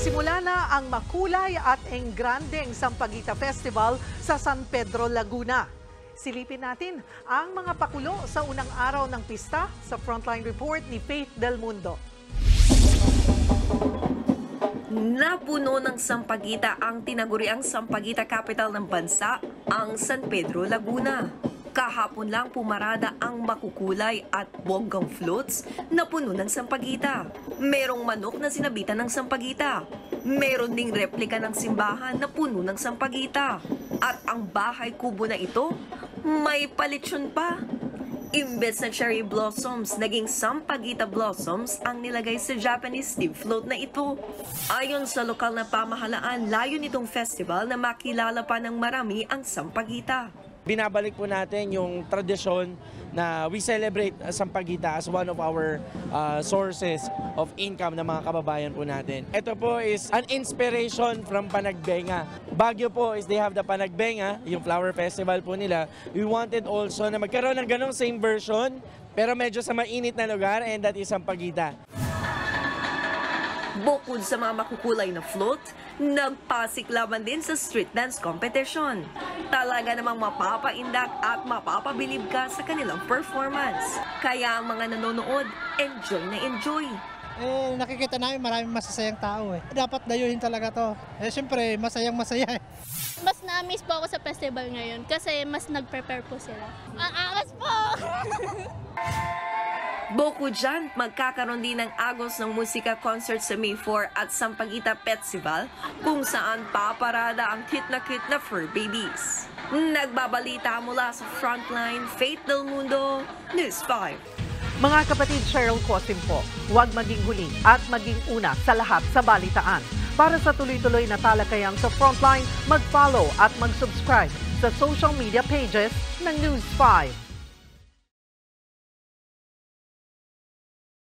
Nagsimula na ang makulay at engrandeng Sampaguita Festival sa San Pedro, Laguna. Silipin natin ang mga pakulo sa unang araw ng pista sa Frontline Report ni Faith Del Mundo. Napuno ng Sampaguita ang tinaguriang Sampaguita Capital ng bansa, ang San Pedro, Laguna. Kahapon lang pumarada ang makukulay at bonggang floats na puno ng Sampaguita. Merong manok na sinabitan ng Sampaguita. Meron ding replika ng simbahan na puno ng Sampaguita. At ang bahay kubo na ito, may palitsyon pa. Imbes na cherry blossoms, naging Sampaguita blossoms ang nilagay sa Japanese steam float na ito. Ayon sa lokal na pamahalaan, layo nitong festival na makilala pa ng marami ang Sampaguita. Binabalik po natin yung tradisyon na we celebrate Sampaguita as one of our sources of income ng mga kababayan po natin. Ito po is an inspiration from Panagbenga. Baguio po is they have the Panagbenga, yung flower festival po nila. We wanted also na magkaroon ng ganong same version pero medyo sa mainit na lugar, and that is Sampaguita. Bukod sa mga makukulay na float, nagpasiklaban din sa street dance competition. Talaga namang mapapaindak at mapapabilib ka sa kanilang performance. Kaya ang mga nanonood, enjoy na enjoy. Nakikita namin maraming masasayang tao . Dapat dayuhin talaga to. Siyempre, masayang masaya . Mas na-miss po ako sa festival ngayon kasi mas nag-prepare po sila. Ang angas po! Bukod dyan, magkakaroon din ng agos ng musika concert sa May 4 at Sampaguita Festival kung saan paparada ang cute na fur babies. Nagbabalita mula sa Frontline, Faith Del Mundo, News 5. Mga kapatid, Cheryl Cosim po, huwag maging huli at maging una sa lahat sa balitaan. Para sa tuloy-tuloy na talakayan sa Frontline, mag-follow at mag-subscribe sa social media pages ng News 5.